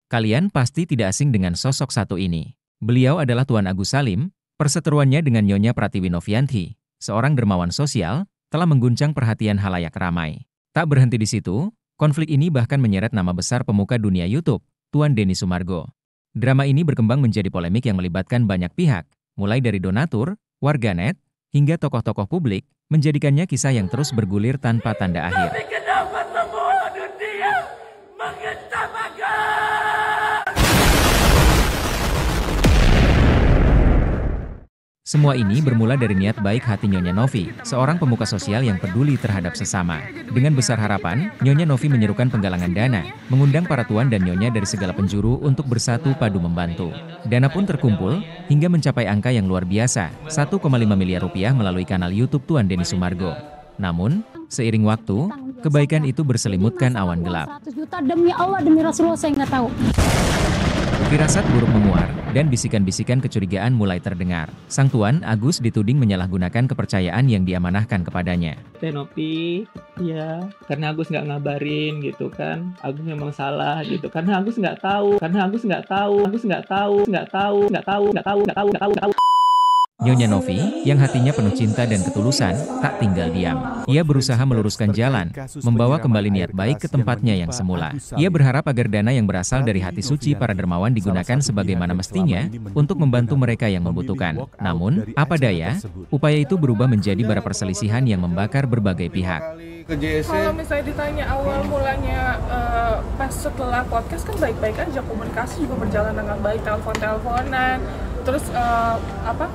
Kalian pasti tidak asing dengan sosok satu ini. Beliau adalah Tuan Agus Salim. Perseteruannya dengan Nyonya Pratiwi Novianti, seorang dermawan sosial, telah mengguncang perhatian halayak ramai. Tak berhenti di situ, konflik ini bahkan menyeret nama besar pemuka dunia YouTube, Tuan Denny Sumargo. Drama ini berkembang menjadi polemik yang melibatkan banyak pihak, mulai dari donatur, warganet, hingga tokoh-tokoh publik, menjadikannya kisah yang terus bergulir tanpa tanda akhir. Tapi kenapa semua dunia mengetawakan? Semua ini bermula dari niat baik hati Nyonya Novi, seorang pemuka sosial yang peduli terhadap sesama. Dengan besar harapan, Nyonya Novi menyerukan penggalangan dana, mengundang para tuan dan nyonya dari segala penjuru untuk bersatu padu membantu. Dana pun terkumpul, hingga mencapai angka yang luar biasa, 1,5 miliar rupiah melalui kanal YouTube Tuan Denny Sumargo. Namun, seiring waktu, kebaikan itu berselimutkan awan gelap. 100 juta demi Allah, demi Rasulullah saya nggak tahu. Firasat buruk menguar, dan bisikan-bisikan kecurigaan mulai terdengar. Sang Tuan Agus dituding menyalahgunakan kepercayaan yang diamanahkan kepadanya. Novi, ya, karena Agus nggak ngabarin gitu kan, Agus memang salah gitu, karena Agus nggak tahu. Nyonya Novi, yang hatinya penuh cinta dan ketulusan, tak tinggal diam. Ia berusaha meluruskan jalan, membawa kembali niat baik ke tempatnya yang semula. Ia berharap agar dana yang berasal dari hati suci para dermawan digunakan sebagaimana mestinya untuk membantu mereka yang membutuhkan. Namun, apa daya, upaya itu berubah menjadi bara perselisihan yang membakar berbagai pihak. Kalau misalnya ditanya awal mulanya pas setelah podcast kan baik-baik aja, komunikasi juga berjalan dengan baik, telepon-teleponan, terus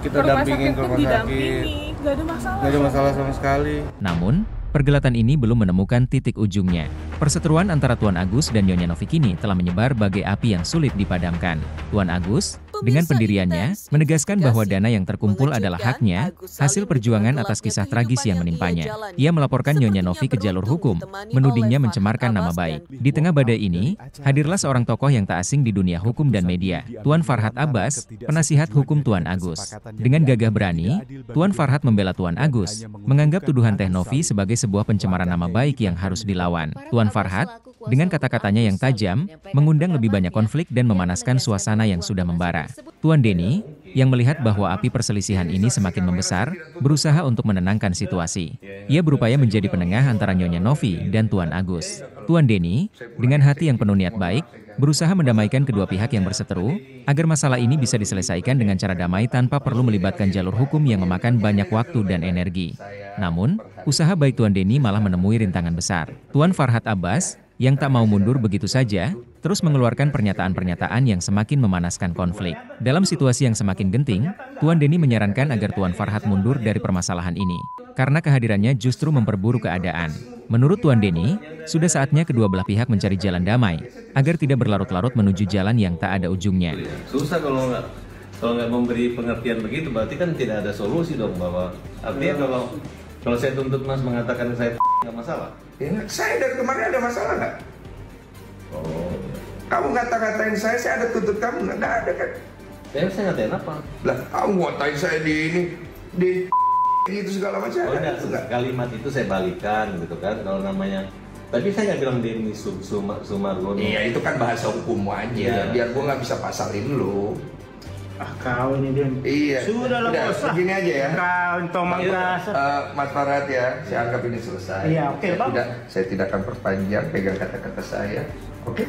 kita ke rumah dampingin sakit ke pun rumah didampingi, gak ada masalah. Gak ada masalah sama sekali. Namun, pergelatan ini belum menemukan titik ujungnya. Perseteruan antara Tuan Agus dan Nyonya Novi kini telah menyebar bagai api yang sulit dipadamkan. Tuan Agus, dengan pendiriannya, menegaskan bahwa dana yang terkumpul adalah haknya, hasil perjuangan atas kisah tragis yang menimpanya. Ia melaporkan Nyonya Novi ke jalur hukum, menudingnya mencemarkan nama baik. Di tengah badai ini, hadirlah seorang tokoh yang tak asing di dunia hukum dan media, Tuan Farhad Abbas, penasihat hukum Tuan Agus. Dengan gagah berani, Tuan Farhad membela Tuan Agus, menganggap tuduhan Teh Novi sebagai sebuah pencemaran nama baik yang harus dilawan. Tuan Farhad, dengan kata-katanya yang tajam, mengundang lebih banyak konflik dan memanaskan suasana yang sudah membara. Tuan Denny, yang melihat bahwa api perselisihan ini semakin membesar, berusaha untuk menenangkan situasi. Ia berupaya menjadi penengah antara Nyonya Novi dan Tuan Agus. Tuan Denny, dengan hati yang penuh niat baik, berusaha mendamaikan kedua pihak yang berseteru, agar masalah ini bisa diselesaikan dengan cara damai tanpa perlu melibatkan jalur hukum yang memakan banyak waktu dan energi. Namun, usaha baik Tuan Denny malah menemui rintangan besar. Tuan Farhad Abbas, yang tak mau mundur begitu saja, terus mengeluarkan pernyataan-pernyataan yang semakin memanaskan konflik. Dalam situasi yang semakin genting, Tuan Denny menyarankan agar Tuan Farhad mundur dari permasalahan ini, karena kehadirannya justru memperburuk keadaan. Menurut Tuan Denny, sudah saatnya kedua belah pihak mencari jalan damai, agar tidak berlarut-larut menuju jalan yang tak ada ujungnya. Susah kalau nggak memberi pengertian begitu, berarti kan tidak ada solusi dong, bahwa artinya kalau saya tuntut Mas mengatakan saya nggak masalah. Ya, saya dari kemarin ada masalah nggak? Oh. Kamu ngata-ngatain saya ada tuntut kamu nggak ada kan? Saya ngatain apa? Lah, kamu ngatain saya di itu segala macam. Oh, enggak. Kalimat itu saya balikan gitu kan, kalau namanya. Tapi saya nggak bilang Denny Sumargo. Iya, itu kan bahasa hukum aja. Iya. Biar gua nggak bisa pasalin lu. Kau ini Den. Iya. Sudah lah bos. Begini aja ya. Kau tomang kasar. Mas Farhad ya, saya anggap ini selesai. Iya, oke, Bang. Saya tidak akan perpanjang pegang kata-kata saya. Oke?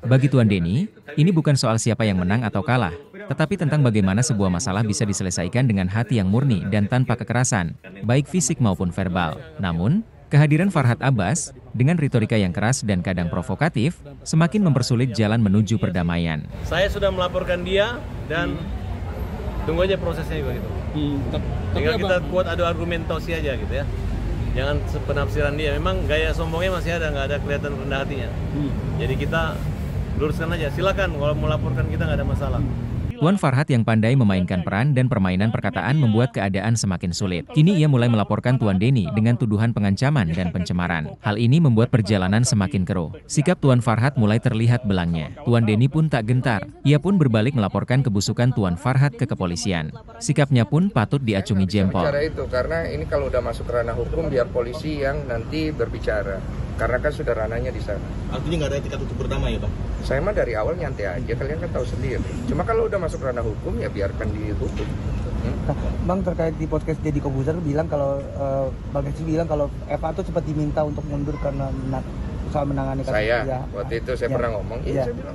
Bagi Tuan Denny, ini bukan soal siapa yang menang atau kalah, tetapi tentang bagaimana sebuah masalah bisa diselesaikan dengan hati yang murni dan tanpa kekerasan, baik fisik maupun verbal. Namun, kehadiran Farhad Abbas, dengan retorika yang keras dan kadang provokatif, semakin mempersulit jalan menuju perdamaian. Saya sudah melaporkan dia dan tunggu aja prosesnya juga gitu. Tinggal kita kuat adu argumentasi aja gitu ya. Jangan penafsiran dia. Memang gaya sombongnya masih ada, nggak ada kelihatan rendah hatinya. Jadi kita luruskan aja. Silakan kalau melaporkan kita nggak ada masalah. Tuan Farhat yang pandai memainkan peran dan permainan perkataan membuat keadaan semakin sulit. Kini ia mulai melaporkan Tuan Denny dengan tuduhan pengancaman dan pencemaran. Hal ini membuat perjalanan semakin keruh. Sikap Tuan Farhat mulai terlihat belangnya. Tuan Denny pun tak gentar. Ia pun berbalik melaporkan kebusukan Tuan Farhat ke kepolisian. Sikapnya pun patut diacungi jempol. Bicara itu karena ini kalau udah masuk ranah hukum biar polisi yang nanti berbicara. Karena kan sudah ranahnya di sana. Artinya nggak ada etikat untuk berdamai ya Bang? Saya mah dari awal nyantai aja, kalian kan tahu sendiri. Cuma kalau udah masuk ranah hukum ya biarkan dihukum. Bang, terkait di podcast Deddy Corbuzier bilang kalau Bang Eci bilang kalau Eva tuh sempat diminta untuk mundur karena soal menangani kasus. Saya waktu itu saya pernah ngomong, saya bilang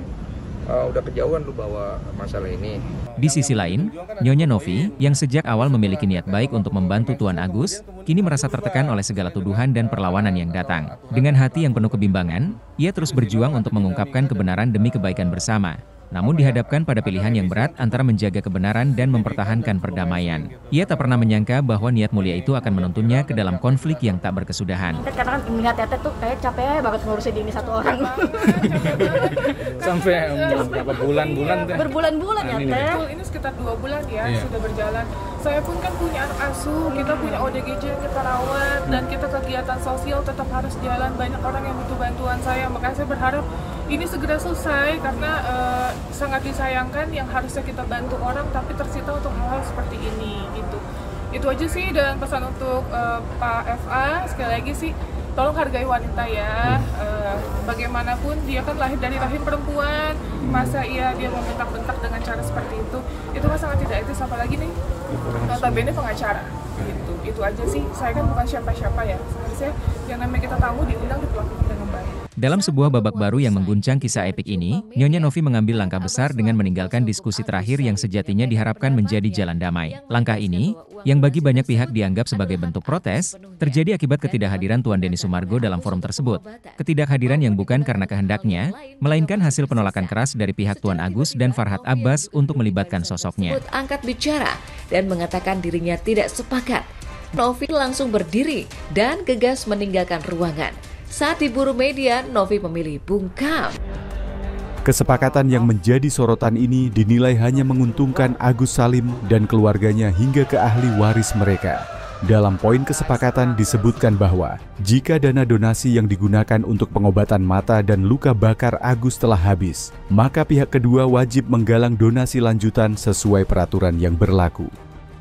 udah kejauhan lu bawa masalah ini. Di sisi lain, Nyonya Novi, yang sejak awal memiliki niat baik untuk membantu Tuan Agus, kini merasa tertekan oleh segala tuduhan dan perlawanan yang datang. Dengan hati yang penuh kebimbangan, ia terus berjuang untuk mengungkapkan kebenaran demi kebaikan bersama. Namun dihadapkan pada pilihan yang berat antara menjaga kebenaran dan mempertahankan perdamaian. Ia tak pernah menyangka bahwa niat mulia itu akan menuntunnya ke dalam konflik yang tak berkesudahan. Karena kan melihat Tete tuh kayak capek banget ngurusin ini satu orang. Sampai berapa bulan-bulan teh? Berbulan-bulan ya Teh. Ini sekitar 2 bulan ya sudah berjalan. Saya pun kan punya anak asuh, kita punya ODGJ yang kita rawat, dan kita kegiatan sosial tetap harus jalan. Banyak orang yang butuh bantuan saya, makanya saya berharap ini segera selesai karena sangat disayangkan yang harusnya kita bantu orang tapi tersita untuk hal-hal seperti ini gitu. Itu aja sih, dan pesan untuk Pak FA sekali lagi sih, tolong hargai wanita ya. Bagaimanapun dia kan lahir dari rahim perempuan, masa dia membentak-bentak dengan cara seperti itu kan sangat tidak etis, apalagi nih notabene pengacara gitu. Itu aja sih, saya kan bukan siapa-siapa ya, seharusnya yang namanya kita tamu diundang diperlakukan dengan baik. Dalam sebuah babak baru yang mengguncang kisah epik ini, Nyonya Novi mengambil langkah besar dengan meninggalkan diskusi terakhir yang sejatinya diharapkan menjadi jalan damai. Langkah ini, yang bagi banyak pihak dianggap sebagai bentuk protes, terjadi akibat ketidakhadiran Tuan Denny Sumargo dalam forum tersebut. Ketidakhadiran yang bukan karena kehendaknya, melainkan hasil penolakan keras dari pihak Tuan Agus dan Farhat Abbas untuk melibatkan sosoknya. Angkat bicara dan mengatakan dirinya tidak sepakat. Novi langsung berdiri dan gegas meninggalkan ruangan. Saat diburu media, Novi memilih bungkam. Kesepakatan yang menjadi sorotan ini dinilai hanya menguntungkan Agus Salim dan keluarganya hingga ke ahli waris mereka. Dalam poin kesepakatan disebutkan bahwa jika dana donasi yang digunakan untuk pengobatan mata dan luka bakar Agus telah habis, maka pihak kedua wajib menggalang donasi lanjutan sesuai peraturan yang berlaku.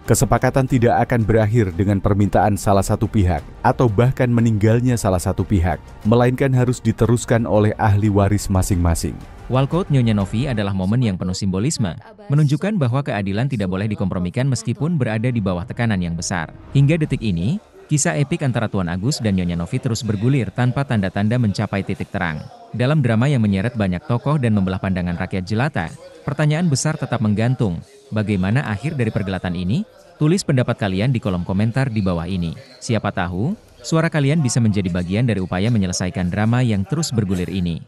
Kesepakatan tidak akan berakhir dengan permintaan salah satu pihak atau bahkan meninggalnya salah satu pihak, melainkan harus diteruskan oleh ahli waris masing-masing. Walkout Nyonya Novi adalah momen yang penuh simbolisme, menunjukkan bahwa keadilan tidak boleh dikompromikan meskipun berada di bawah tekanan yang besar. Hingga detik ini, kisah epik antara Tuan Agus dan Nyonya Novi terus bergulir tanpa tanda-tanda mencapai titik terang. Dalam drama yang menyeret banyak tokoh dan membelah pandangan rakyat jelata, pertanyaan besar tetap menggantung. Bagaimana akhir dari pergelatan ini? Tulis pendapat kalian di kolom komentar di bawah ini. Siapa tahu, suara kalian bisa menjadi bagian dari upaya menyelesaikan drama yang terus bergulir ini.